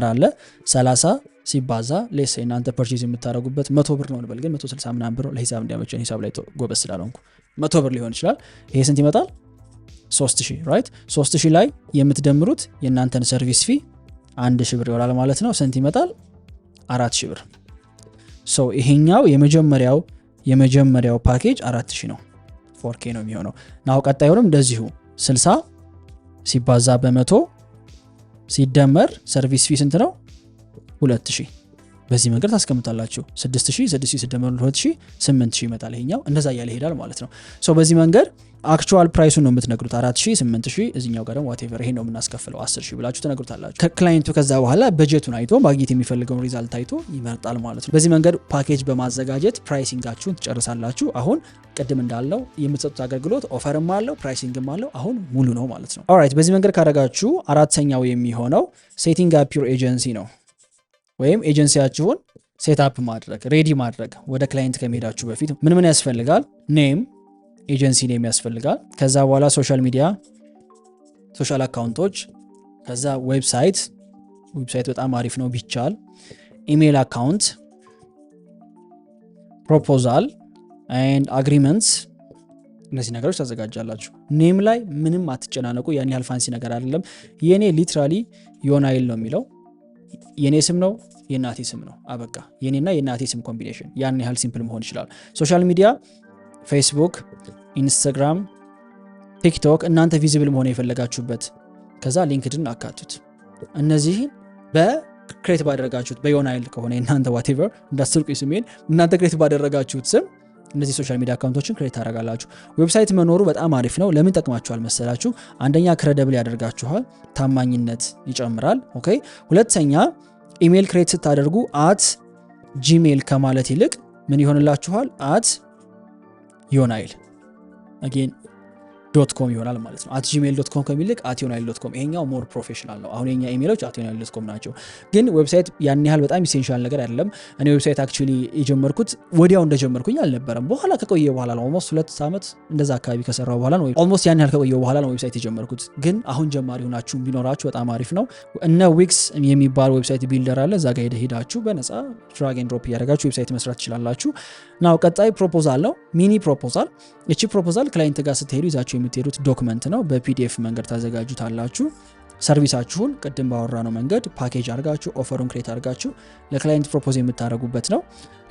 አለ። 30 ሲባዛ ሌስ እናንተ ፐርቼዝ የምታደርጉበት 100 ብር ነው እንበል፣ ግን 160 ምናምን ብር ለሂሳብ እንዲያመቸን ሂሳብ ላይ ጎበዝ ስላልሆንኩ 100 ብር ሊሆን ይችላል። ይሄ ስንት ይመጣል? 3000 ራይት። 3000 ላይ የምትደምሩት የእናንተን ሰርቪስ ፊ 1000 ብር ይሆናል ማለት ነው። ስንት ይመጣል? 4000 ብር። ይሄኛው የመጀመሪያው ፓኬጅ 4000 ነው፣ 4K ነው የሚሆነው። ናው ቀጣዩንም እንደዚሁ 60 ሲባዛ በ100 ሲደመር ሰርቪስ ፊ ስንት ነው? 2000። በዚህ መንገድ ታስቀምጣላችሁ። 6000 ሲደመር 2000 8000 ይመጣል። ይሄኛው እንደዛ እያለ ይሄዳል ማለት ነው። በዚህ መንገድ አክቹዋል ፕራይሱን ነው የምትነግሩት። 4000 8000፣ እዚህኛው ጋር ደግሞ ዋቴቨር ይሄን ነው የምናስከፍለው 10000 ብላችሁ ተነግሩታላችሁ። ከክላይንቱ ከዛ በኋላ በጀቱን አይቶ ማግኘት የሚፈልገውን ሪዛልት አይቶ ይመርጣል ማለት ነው። በዚህ መንገድ ፓኬጅ በማዘጋጀት ፕራይሲንጋችሁን ትጨርሳላችሁ። አሁን ቅድም እንዳለው የምትሰጡት አገልግሎት ኦፈርም አለው ፕራይሲንግም አለው። አሁን ሙሉ ነው ማለት ነው። ኦልራይት በዚህ መንገድ ካደረጋችሁ አራተኛው የሚሆነው ሴቲንግ አፕ ዩር ኤጀንሲ ነው። ወይም ኤጀንሲያችሁን ሴትአፕ ማድረግ ሬዲ ማድረግ። ወደ ክላይንት ከመሄዳችሁ በፊት ምን ያስፈልጋል? ኔም ኤጀንሲ ኔም ያስፈልጋል። ከዛ በኋላ ሶሻል ሚዲያ ሶሻል አካውንቶች፣ ከዛ ዌብሳይት በጣም አሪፍ ነው ቢቻል፣ ኢሜይል አካውንት፣ ፕሮፖዛል ኤንድ አግሪመንትስ። እነዚህ ነገሮች ታዘጋጃላችሁ። ኔም ላይ ምንም አትጨናነቁ። ያን ያህል ፋንሲ ነገር አይደለም። የኔ ሊትራሊ ዮናይል ነው የሚለው የኔ ስም ነው የእናቴ ስም ነው። አበቃ። የኔና የእናቴ ስም ኮምቢኔሽን ያን ያህል ሲምፕል መሆን ይችላል። ሶሻል ሚዲያ ፌስቡክ፣ ኢንስታግራም፣ ቲክቶክ እናንተ ቪዚብል መሆን የፈለጋችሁበት። ከዛ ሊንክድን አካቱት። እነዚህን በክሬት ባደረጋችሁት በዮናይል ከሆነ እናንተ ዋቴቨር እንዳስርቁ ስሜን እናንተ ክሬት ባደረጋችሁት ስም እነዚህ ሶሻል ሚዲያ አካውንቶችን ክሬት ታደርጋላችሁ። ዌብሳይት መኖሩ በጣም አሪፍ ነው። ለምን ጠቅማችኋል መሰላችሁ? አንደኛ ክሬዲብል ያደርጋችኋል፣ ታማኝነት ይጨምራል። ኦኬ። ሁለተኛ ኢሜል ክሬት ስታደርጉ @gmail ከማለት ይልቅ ምን ይሆንላችኋል? @yonail again .com ይሆናል ማለት ነው። @gmail.com ከሚልቅ @yonail.com ይሄኛው ሞር ፕሮፌሽናል ነው። አሁን የኛ ኢሜሎች @yonail.com ናቸው። ግን ዌብሳይት ያን ያህል በጣም ኢሴንሻል ነገር አይደለም። እኔ ዌብሳይት አክቹሊ የጀመርኩት ወዲያው እንደጀመርኩኝ አልነበረም። በኋላ ከቆየ በኋላ ነው። ኦልሞስት 2 ዓመት እንደዛ አካባቢ ከሰራው በኋላ ነው። ኦልሞስት ያን ያህል ከቆየ በኋላ ነው ዌብሳይት የጀመርኩት። ግን አሁን ጀማሪ ሆናችሁ ቢኖራችሁ በጣም አሪፍ ነው። እነ ዊክስ የሚባል ዌብሳይት ቢልደር አለ። እዛ ጋር ሄዳችሁ በነፃ ድራግ ኤንድ ድሮፕ እያደረጋችሁ ዌብሳይት መስራት ትችላላችሁ። ናው ቀጣይ ፕሮፖዛል ነው። ሚኒ ፕሮፖዛል። እቺ ፕሮፖዛል ክላይንት ጋር ስትሄዱ ይዛችሁ የምትሄዱት ዶክመንት ነው። በፒዲኤፍ መንገድ ታዘጋጁታላችሁ። ሰርቪሳችሁን ቅድም ባወራነው መንገድ ፓኬጅ አድርጋችሁ ኦፈሩን ክሬት አድርጋችሁ ለክላይንት ፕሮፖዝ የምታደርጉበት ነው።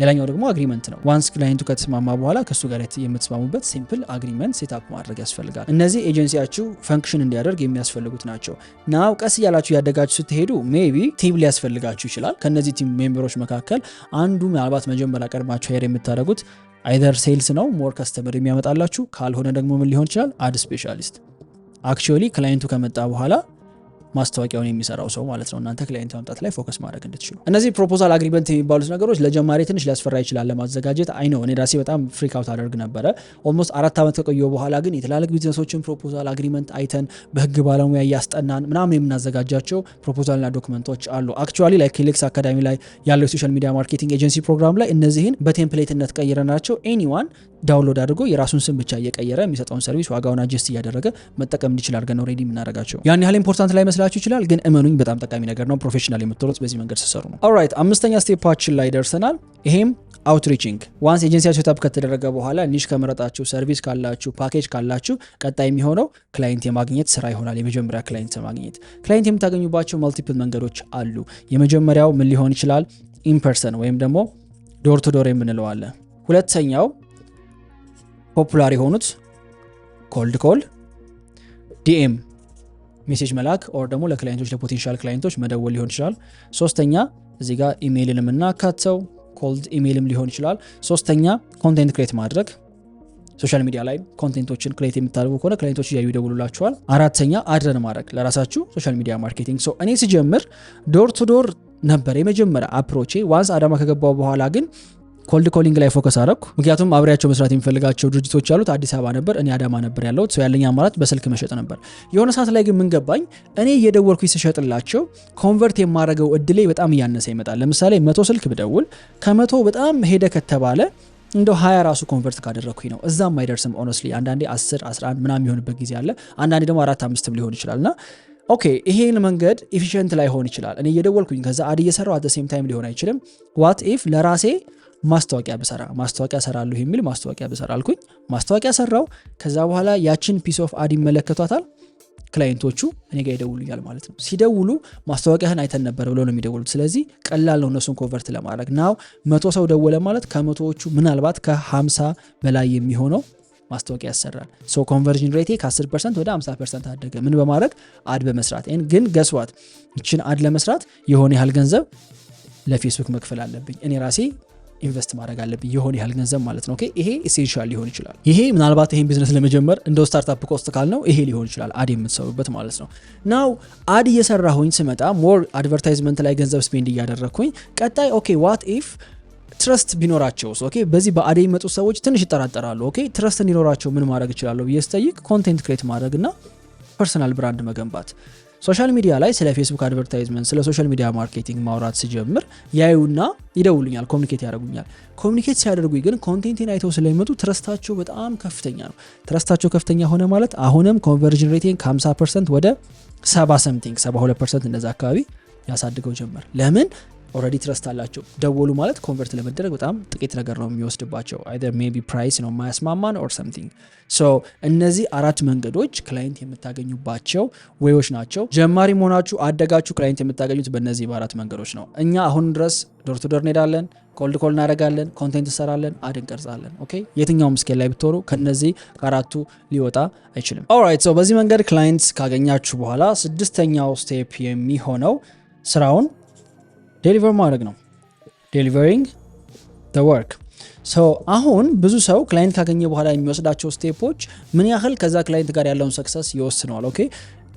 ሌላኛው ደግሞ አግሪመንት ነው። ዋንስ ክላይንቱ ከተስማማ በኋላ ከሱ ጋር የምትስማሙበት ሲምፕል አግሪመንት ሴትአፕ ማድረግ ያስፈልጋል። እነዚህ ኤጀንሲያችሁ ፈንክሽን እንዲያደርግ የሚያስፈልጉት ናቸው። ናው ቀስ እያላችሁ ያደጋችሁ ስትሄዱ ሜቢ ቲም ሊያስፈልጋችሁ ይችላል። ከነዚህ ቲም ሜምበሮች መካከል አንዱ ምናልባት መጀመሪያ ቀድማችሁ ሄር የምታደርጉት አይደር ሴልስ ነው፣ ሞር ከስተመር የሚያመጣላችሁ። ካልሆነ ደግሞ ምን ሊሆን ይችላል? አድ ስፔሻሊስት። አክቹዋሊ ክላይንቱ ከመጣ በኋላ ማስታወቂያውን የሚሰራው ሰው ማለት ነው። እናንተ ክላይንት ማምጣት ላይ ፎከስ ማድረግ እንድትችሉ። እነዚህ ፕሮፖዛል አግሪመንት የሚባሉት ነገሮች ለጀማሪ ትንሽ ሊያስፈራ ይችላል ለማዘጋጀት። አይ ነው እኔ ራሴ በጣም ፍሪክ አውት አደርግ ነበረ። ኦልሞስት 4 ዓመት ከቆየሁ በኋላ ግን የትላልቅ ቢዝነሶችን ፕሮፖዛል አግሪመንት አይተን በህግ ባለሙያ እያስጠናን ምናምን የምናዘጋጃቸው ፕሮፖዛልና ዶክመንቶች አሉ። አክቹዋሊ ላይ ኬሌክስ አካዳሚ ላይ ያለው ሶሻል ሚዲያ ማርኬቲንግ ኤጀንሲ ፕሮግራም ላይ እነዚህን በቴምፕሌትነት ቀይረናቸው ኤኒዋን ዳውንሎድ አድርጎ የራሱን ስም ብቻ እየቀየረ የሚሰጠውን ሰርቪስ ዋጋውን አጀስት እያደረገ መጠቀም እንዲችል አድርገን ነው ሬዲ የምናደርጋቸው። ያን ያህል ኢምፖርታንት ላይ መስላችሁ ይችላል፣ ግን እመኑኝ በጣም ጠቃሚ ነገር ነው። ፕሮፌሽናል የምትሆኑት በዚህ መንገድ ሲሰሩ ነው። ኦልራይት 5ኛ ስቴፓችን ላይ ደርሰናል። ይሄም አውትሪቺንግ። ዋንስ ኤጀንሲያችሁ ሴታፕ ከተደረገ በኋላ ኒሽ ከመረጣችሁ፣ ሰርቪስ ካላችሁ፣ ፓኬጅ ካላችሁ ቀጣይ የሚሆነው ክላይንት የማግኘት ስራ ይሆናል። የመጀመሪያ ክላይንት ማግኘት። ክላይንት የምታገኙባቸው መልቲፕል መንገዶች አሉ። የመጀመሪያው ምን ሊሆን ይችላል? ኢንፐርሰን ወይም ደግሞ ዶር ቱ ዶር የምንለው አለ። ሁለተኛው ፖፑላር የሆኑት ኮልድ ኮል፣ ዲኤም ሜሴጅ መላክ ኦር ደግሞ ለክላይንቶች ለፖቴንሻል ክላይንቶች መደወል ሊሆን ይችላል። ሶስተኛ እዚህ ጋር ኢሜይልን የምናካተው ኮልድ ኢሜይልም ሊሆን ይችላል። ሶስተኛ ኮንቴንት ክሬት ማድረግ፣ ሶሻል ሚዲያ ላይ ኮንቴንቶችን ክሬት የምታደርጉ ከሆነ ክላይንቶች እያዩ ይደውሉላችኋል። አራተኛ አድረን ማድረግ ለራሳችሁ ሶሻል ሚዲያ ማርኬቲንግ። ሶ እኔ ስጀምር ዶር ቱ ዶር ነበር የመጀመሪያ አፕሮቼ። ዋንስ አዳማ ከገባው በኋላ ግን ኮልድ ኮሊንግ ላይ ፎከስ አደረኩ። ምክንያቱም አብሬያቸው መስራት የሚፈልጋቸው ድርጅቶች ያሉት አዲስ አበባ ነበር፣ እኔ አዳማ ነበር ያለሁት። ሰው ያለኝ አማራጭ በስልክ መሸጥ ነበር። የሆነ ሰዓት ላይ ግን ምን ገባኝ፣ እኔ እየደወልኩኝ ስሸጥላቸው ኮንቨርት የማረገው እድሌ በጣም እያነሰ ይመጣል። ለምሳሌ 100 ስልክ ብደውል ከ100 በጣም ሄደ ከተባለ እንደው 20 ራሱ ኮንቨርት ካደረኩኝ ነው። እዛም አይደርስም ኦነስትሊ። አንዳንዴ 10 11 ምናምን የሚሆንበት ጊዜ አለ። አንዳንዴ ደግሞ 4 5 ሊሆን ይችላልና ኦኬ ይሄን መንገድ ኤፊሽንት ላይ ሆን ይችላል። እኔ እየደወልኩኝ ከዛ አድ እየሰራው አት ዘ ሴም ታይም ሊሆን አይችልም። ዋት ኢፍ ለራሴ ማስታወቂያ ብሰራ፣ ማስታወቂያ ሰራለሁ የሚል ማስታወቂያ ብሰራ አልኩኝ። ማስታወቂያ ሰራው። ከዛ በኋላ ያችን ፒስ ኦፍ አድ ይመለከቷታል ክላይንቶቹ፣ እኔ ጋር ይደውሉኛል ማለት ነው። ሲደውሉ ማስታወቂያህን አይተን ነበር ብለው ነው የሚደውሉት። ስለዚህ ቀላል ነው እነሱን ኮንቨርት ለማድረግ። ናው 100 ሰው ደወለ ማለት ከ100ዎቹ ምናልባት ከ50 በላይ የሚሆነው ማስታወቂያ ያሰራል። ሶ ኮንቨርዥን ሬቴ ከ10% ወደ 50% አደገ። ምን በማድረግ አድ በመስራት። ግን ገስዋት ይችን አድ ለመስራት የሆነ ያህል ገንዘብ ለፌስቡክ መክፈል አለብኝ እኔ ራሴ ኢንቨስት ማድረግ አለብኝ የሆነ ያህል ገንዘብ ማለት ነው። ኦኬ ይሄ ኤሴንሻል ሊሆን ይችላል። ይሄ ምናልባት ይሄን ቢዝነስ ለመጀመር እንደው ስታርታፕ ኮስት ካልነው ይሄ ሊሆን ይችላል አድ የምትሰሩበት ማለት ነው። ናው አድ እየሰራሁኝ ስመጣ ሞር አድቨርታይዝመንት ላይ ገንዘብ ስፔንድ እያደረግኩኝ ቀጣይ ኦኬ ዋት ኢፍ ትረስት ቢኖራቸው ኦኬ በዚህ በአድ የሚመጡ ሰዎች ትንሽ ይጠራጠራሉ። ኦኬ ትረስት እንዲኖራቸው ምን ማድረግ እችላለሁ ብዬ ስጠይቅ ኮንቴንት ክሬት ማድረግና ፐርሰናል ብራንድ መገንባት። ሶሻል ሚዲያ ላይ ስለ ፌስቡክ አድቨርታይዝመንት ስለ ሶሻል ሚዲያ ማርኬቲንግ ማውራት ስጀምር ያዩና ይደውሉኛል፣ ኮሚኒኬት ያደርጉኛል። ኮሚኒኬት ሲያደርጉኝ ግን ኮንቴንቴን አይተው ስለሚመጡ ትረስታቸው በጣም ከፍተኛ ነው። ትረስታቸው ከፍተኛ ሆነ ማለት አሁንም ኮንቨርዥን ሬቲንግ ከ50% ወደ 72% እንደዛ አካባቢ ያሳድገው ጀመር። ለምን? ኦልሬዲ ትረስት አላቸው። ደወሉ ማለት ኮንቨርት ለመደረግ በጣም ጥቂት ነገር ነው የሚወስድባቸው። either maybe price ነው የማያስማማን or something. so እነዚህ 4 መንገዶች ክላይንት የምታገኙባቸው ዌዮች ናቸው። ጀማሪ መሆናችሁ አደጋችሁ ክላይንት የምታገኙት በእነዚህ በ4 መንገዶች ነው። እኛ አሁን ድረስ ዶር ቱ ዶር እንሄዳለን፣ ኮልድ ኮል እናደርጋለን፣ ኮንቴንት እንሰራለን፣ አድ እንቀርጻለን። ኦኬ የትኛውም ስኬል ላይ ብትሆኑ ከነዚህ ከአራቱ ሊወጣ አይችልም። ኦልራይት ሶ በዚህ መንገድ ክላይንት ካገኛችሁ በኋላ 6ኛው ስቴፕ የሚሆነው ስራውን ዴሊቨር ማድረግ ነው። ዴሊቨሪንግ the work. so አሁን ብዙ ሰው ክላይንት ካገኘ በኋላ የሚወስዳቸው ስቴፖች ምን ያህል ከዛ ክላይንት ጋር ያለውን ሰክሰስ ይወስነዋል። ኦኬ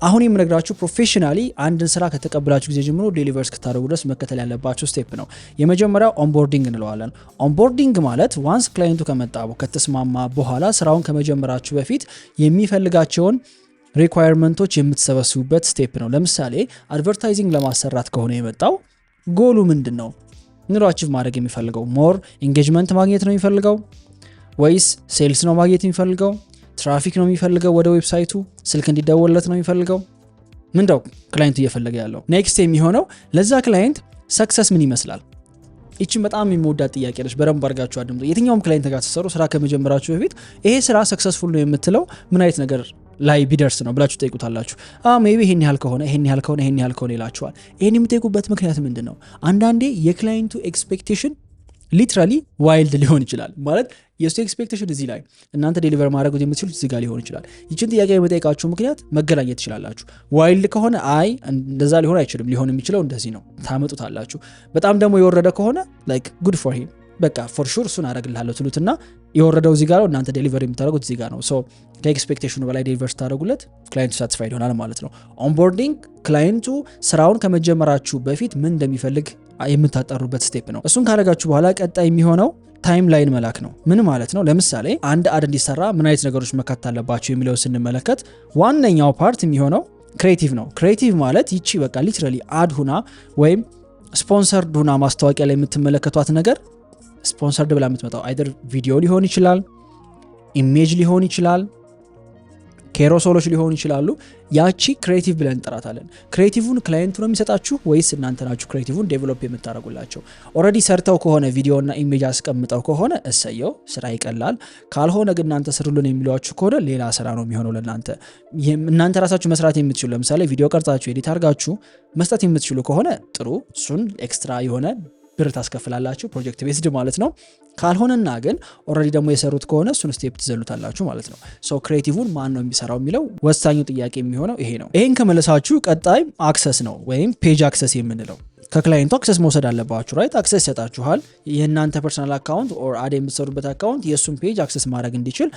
አሁን የምነግራችሁ ፕሮፌሽናሊ አንድን ስራ ከተቀበላችሁ ጊዜ ጀምሮ ዴሊቨር እስክታደርጉ ድረስ መከተል ያለባችሁ ስቴፕ ነው። የመጀመሪያው ኦንቦርዲንግ እንለዋለን። ኦንቦርዲንግ ማለት ዋንስ ክላይንቱ ከመጣ ከተስማማ በኋላ ስራውን ከመጀመራችሁ በፊት የሚፈልጋቸውን ሪኳየርመንቶች የምትሰበስቡበት ስቴፕ ነው። ለምሳሌ አድቨርታይዚንግ ለማሰራት ከሆነ የመጣው ጎሉ ምንድን ነው? ኑሮ አቺቭ ማድረግ የሚፈልገው ሞር ኢንጌጅመንት ማግኘት ነው የሚፈልገው ወይስ ሴልስ ነው ማግኘት የሚፈልገው? ትራፊክ ነው የሚፈልገው? ወደ ዌብሳይቱ ስልክ እንዲደወልለት ነው የሚፈልገው? ምንድነው ክላይንቱ እየፈለገ ያለው? ኔክስት የሚሆነው ለዛ ክላይንት ሰክሰስ ምን ይመስላል? ይህችን በጣም የሚወዳት ጥያቄ ነች። በደንብ አድርጋችሁ አድምጡ። የትኛውም ክላይንት ጋር ተሰሩ ስራ ከመጀመራችሁ በፊት ይሄ ስራ ሰክሰስፉል ነው የምትለው ምን አይነት ነገር ላይ ቢደርስ ነው ብላችሁ ጠይቁታላችሁ። ሜቢ ይሄን ያህል ከሆነ ይላችኋል። ይሄን የምትጠይቁበት ምክንያት ምንድነው? አንዳንዴ የክላይንቱ ኤክስፔክቴሽን ሊትራሊ ዋይልድ ሊሆን ይችላል። ማለት የሱ ኤክስፔክቴሽን እዚህ ላይ እናንተ ዴሊቨር ማድረግ የምትችሉት እዚህ ጋር ሊሆን ይችላል። ይችን ጥያቄ የመጠየቃችሁ ምክንያት መገናኘት ትችላላችሁ። ዋይልድ ከሆነ እንደዛ ሊሆን አይችልም፣ ሊሆን የሚችለው እንደዚህ ነው ታመጡታላችሁ። በጣም ደግሞ የወረደ ከሆነ ላይክ ጉድ ፎር ሂም በቃ ፎር ሹር እሱን አደረግልሃለሁ ትሉትና የወረደው እዚህ ጋር ነው፣ እናንተ ዴሊቨር የምታደርጉት እዚህ ጋር ነው። ሶ ከኤክስፔክቴሽኑ በላይ ዴሊቨር ስታደርጉለት ክላይንቱ ሳቲስፋይድ ይሆናል ማለት ነው። ኦንቦርዲንግ ክላይንቱ ስራውን ከመጀመራችሁ በፊት ምን እንደሚፈልግ የምታጣሩበት ስቴፕ ነው። እሱን ካደረጋችሁ በኋላ ቀጣይ የሚሆነው ታይም ላይን መላክ ነው። ምን ማለት ነው? ለምሳሌ አንድ አድ እንዲሰራ ምን አይነት ነገሮች መካተት አለባቸው የሚለው ስንመለከት ዋነኛው ፓርት የሚሆነው ክሬቲቭ ነው። ክሬቲቭ ማለት ይቺ በቃ ሊትራሊ አድ ሁና ወይም ስፖንሰርድ ሁና ማስታወቂያ ላይ የምትመለከቷት ነገር ስፖንሰርድ ብላ የምትመጣው አይደር ቪዲዮ ሊሆን ይችላል፣ ኢሜጅ ሊሆን ይችላል፣ ኬሮሶሎች ሊሆኑ ይችላሉ። ያቺ ክሬቲቭ ብለን እንጠራታለን። ክሬቲቭን ክላይንቱ ነው የሚሰጣችሁ ወይስ እናንተ ናችሁ ክሬቲቭን ዴቨሎፕ የምታደርጉላቸው? ኦልሬዲ ሰርተው ከሆነ ቪዲዮና ኢሜጅ አስቀምጠው ከሆነ እሰየው፣ ስራ ይቀላል። ካልሆነ ግን እናንተ ስሩልን የሚሏችሁ ከሆነ ሌላ ስራ ነው የሚሆነው ለእናንተ። እናንተ ራሳችሁ መስራት የምትችሉ ለምሳሌ ቪዲዮ ቀርጻችሁ ኤዲት አድርጋችሁ መስጠት የምትችሉ ከሆነ ጥሩ፣ እሱን ኤክስትራ የሆነ ብር ታስከፍላላችሁ፣ ፕሮጀክት ቤስድ ማለት ነው። ካልሆነና ግን ኦልሬዲ ደግሞ የሰሩት ከሆነ እሱን ስቴፕ ትዘሉታላችሁ ማለት ነው። ሶ ክሬቲቭን ማን ነው የሚሰራው የሚለው ወሳኙ ጥያቄ የሚሆነው ይሄ ነው። ይሄን ከመለሳችሁ ቀጣይ አክሰስ ነው ወይም ፔጅ አክሰስ የምንለው። ከክላይንቱ አክሰስ መውሰድ አለባችሁ። ራይት አክሰስ ይሰጣችኋል። የእናንተ ፐርሰናል አካውንት ኦር አድ የምትሰሩበት አካውንት የእሱን ፔጅ አክሰስ ማድረግ እንዲችል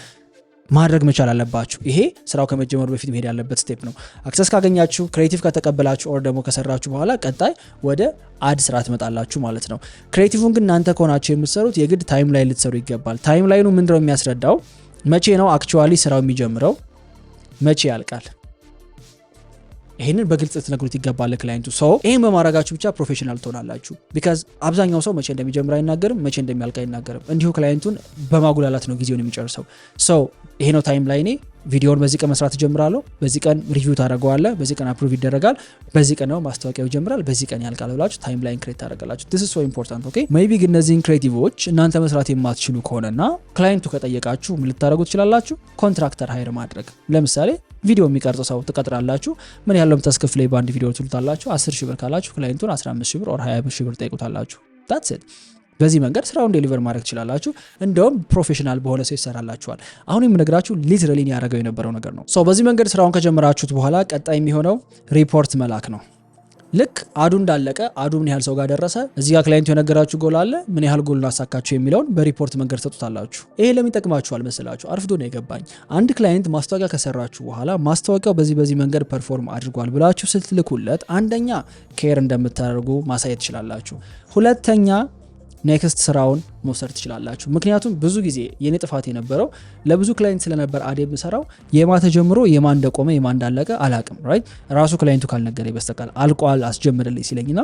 ማድረግ መቻል አለባችሁ። ይሄ ስራው ከመጀመሩ በፊት መሄድ ያለበት ስቴፕ ነው። አክሰስ ካገኛችሁ፣ ክሬቲቭ ከተቀበላችሁ ኦር ደግሞ ከሰራችሁ በኋላ ቀጣይ ወደ አድ ስራ ትመጣላችሁ ማለት ነው። ክሬቲቭን ግን እናንተ ከሆናችሁ የምትሰሩት የግድ ታይም ላይ ልትሰሩ ይገባል። ታይም ላይኑ ምንድነው የሚያስረዳው? መቼ ነው አክቹአሊ ስራው የሚጀምረው፣ መቼ ያልቃል? ይሄንን በግልጽ ትነግሩት ይገባል ለክላይንቱ። ሶ ይሄን በማድረጋችሁ ብቻ ፕሮፌሽናል ትሆናላችሁ። ቢካዝ አብዛኛው ሰው መቼ እንደሚጀምር አይናገርም፣ መቼ እንደሚያልቅ አይናገርም። እንዲሁ ክላይንቱን በማጉላላት ነው ጊዜውን የሚጨርሰው። ሶ ይሄ ነው ታይም ላይኔ። ቪዲዮውን በዚህ ቀን መስራት ጀምራለሁ፣ በዚህ ቀን ሪቪው ታደርገዋለህ፣ በዚህ ቀን አፕሩቭ ይደረጋል፣ በዚህ ቀን ነው ማስታወቂያው ይጀምራል፣ በዚህ ቀን ያልቃል ብላችሁ ታይም ላይን ክሬት ታደርጋላችሁ። this is so important ኦኬ። ሜይ ቢ ግን እነዚህን ክሬቲቮች እናንተ መስራት የማትችሉ ከሆነና ክላይንቱ ከጠየቃችሁ ምን ልታደርጉ ትችላላችሁ? ኮንትራክተር ሃይር ማድረግ። ለምሳሌ ቪዲዮ የሚቀርጽ ሰው ትቀጥራላችሁ። ምን ያለው የምታስከፍለው በአንድ ቪዲዮ ትሉታላችሁ። 10 ሺህ ብር ካላችሁ ክላይንቱን 15 ሺህ ብር ኦር 20 ሺህ ብር ጠይቁታላችሁ። that's it። በዚህ መንገድ ስራውን ዴሊቨር ማድረግ ትችላላችሁ። እንደውም ፕሮፌሽናል በሆነ ሰው ይሰራላችኋል። አሁን የምነግራችሁ ሊትራሊ ያደረገው የነበረው ነገር ነው። ሶ በዚህ መንገድ ስራውን ከጀመራችሁት በኋላ ቀጣይ የሚሆነው ሪፖርት መላክ ነው። ልክ አዱ እንዳለቀ አዱ ምን ያህል ሰው ጋር ደረሰ፣ እዚህ ጋር ክላይንቱ የነገራችሁ ጎል አለ፣ ምን ያህል ጎል አሳካችሁ የሚለውን በሪፖርት መንገድ ተጡታላችሁ። ይሄ ለምን ይጠቅማችኋል መሰላችሁ? አርፍዶ ነው የገባኝ። አንድ ክላይንት ማስታወቂያ ከሰራችሁ በኋላ ማስታወቂያው በዚህ መንገድ ፐርፎርም አድርጓል ብላችሁ ስትልኩለት አንደኛ ኬር እንደምታደርጉ ማሳየት ትችላላችሁ። ሁለተኛ ኔክስት ስራውን መውሰድ ትችላላችሁ። ምክንያቱም ብዙ ጊዜ የኔ ጥፋት የነበረው ለብዙ ክላይንት ስለነበር አድ የምሰራው የማ ተጀምሮ የማ እንደቆመ የማ እንዳለቀ አላቅም። ራይት ራሱ ክላይንቱ ካልነገረ በስተቀር አልቋል አስጀምርልኝ ሲለኝና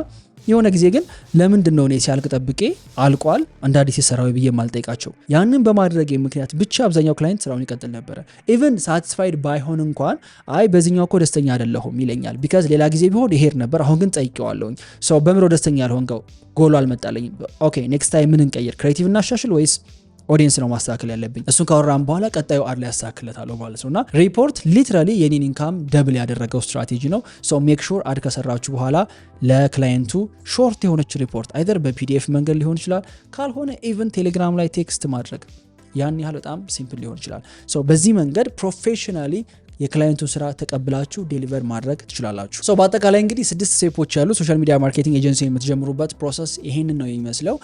የሆነ ጊዜ ግን ለምንድን ነው እኔ ሲያልቅ ጠብቄ አልቋል እንደ አዲስ የሰራው ብዬ ማልጠይቃቸው? ያንን በማድረግ ምክንያት ብቻ አብዛኛው ክላይንት ስራውን ይቀጥል ነበረ። ኢቭን ሳቲስፋይድ ባይሆን እንኳን አይ በዚህኛው እኮ ደስተኛ አይደለሁም ይለኛል። ቢካዝ ሌላ ጊዜ ቢሆን ይሄድ ነበር፣ አሁን ግን ጠይቄዋለሁኝ። ሶ በምሮ ደስተኛ ያልሆንከው ጎሎ አልመጣለኝም። ኦኬ ኔክስት ታይም ምን እንቀይር? ክሬቲቭ እናሻሽል ወይስ ኦዲየንስ ነው ማስተካከል ያለብኝ? እሱን ካወራን በኋላ ቀጣዩ አድ ላይ ያስተካክለታለሁ ማለት ነውና ሪፖርት ሊትራሊ የኔን ኢንካም ደብል ያደረገው ስትራቴጂ ነው። ሶ ሜክ ሹር አድ ከሰራችሁ በኋላ ለክላይንቱ ሾርት የሆነች ሪፖርት አይደር በፒዲኤፍ መንገድ ሊሆን ይችላል፣ ካልሆነ ኢቭን ቴሌግራም ላይ ቴክስት ማድረግ ያን ያህል በጣም ሲምፕል ሊሆን ይችላል። ሶ በዚህ መንገድ ፕሮፌሽናሊ የክላይንቱን ስራ ተቀብላችሁ ዴሊቨር ማድረግ ትችላላችሁ። ሶ በአጠቃላይ እንግዲህ 6 ስቴፖች ያሉ ሶሻል ሚዲያ ማርኬቲንግ ኤጀንሲ የምትጀምሩበት ፕሮሰስ ይሄንን ነው የሚመስለው።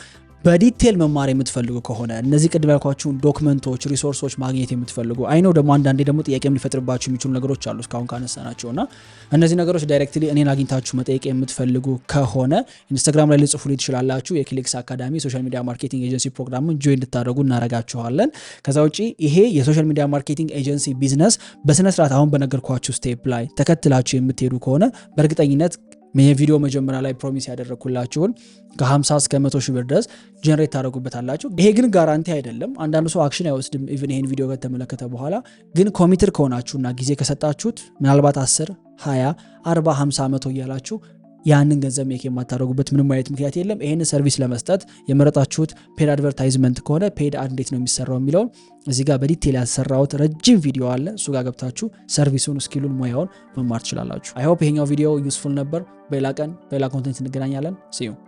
በዲቴል መማር የምትፈልጉ ከሆነ እነዚህ ቅድም ያልኳችሁን ዶክመንቶች፣ ሪሶርሶች ማግኘት የምትፈልጉ አይነው ደግሞ አንዳንዴ ደግሞ ጥያቄም ሊፈጥርባችሁ የሚችሉ ነገሮች አሉ እስካሁን ካነሳናቸውና እነዚህ ነገሮች ዳይሬክትሊ እኔን አግኝታችሁ መጠየቅ የምትፈልጉ ከሆነ ኢንስታግራም ላይ ልጽፉልኝ ትችላላችሁ። የክሊክስ አካዳሚ ሶሻል ሚዲያ ማርኬቲንግ ኤጀንሲ ፕሮግራሙን ጆይን እንድታደርጉ እናረጋችኋለን። ከዛ ውጪ ይሄ የሶሻል ሚዲያ ማርኬቲንግ ኤጀንሲ ቢዝነስ በስነ ስርዓት አሁን በነገርኳችሁ ስቴፕ ላይ ተከትላችሁ የምትሄዱ ከሆነ በእርግጠኝነት የቪዲዮ መጀመሪያ ላይ ፕሮሚስ ያደረኩላችሁን ከ50 እስከ 100 ሺህ ብር ድረስ ጀነሬት ታደርጉበታላችሁ። ይሄ ግን ጋራንቲ አይደለም። አንዳንዱ ሰው አክሽን አይወስድም ኢቭን ይሄን ቪዲዮ ከተመለከተ በኋላ። ግን ኮሚትድ ከሆናችሁና ጊዜ ከሰጣችሁት ምናልባት 10 20 40 50 100 እያላችሁ ያንን ገንዘብ ሜክ የማታደርጉበት ምንም አይነት ምክንያት የለም። ይሄንን ሰርቪስ ለመስጠት የመረጣችሁት ፔድ አድቨርታይዝመንት ከሆነ ፔድ አድ እንዴት ነው የሚሰራው የሚለው እዚህ ጋር በዲቴል ያሰራሁት ረጅም ቪዲዮ አለ። እሱ ጋር ገብታችሁ ሰርቪሱን፣ ስኪሉን፣ ሙያውን መማር ትችላላችሁ። አይ ሆፕ ይሄኛው ቪዲዮ ዩስፉል ነበር። በሌላ ቀን በሌላ ኮንቴንት እንገናኛለን። ሲዩ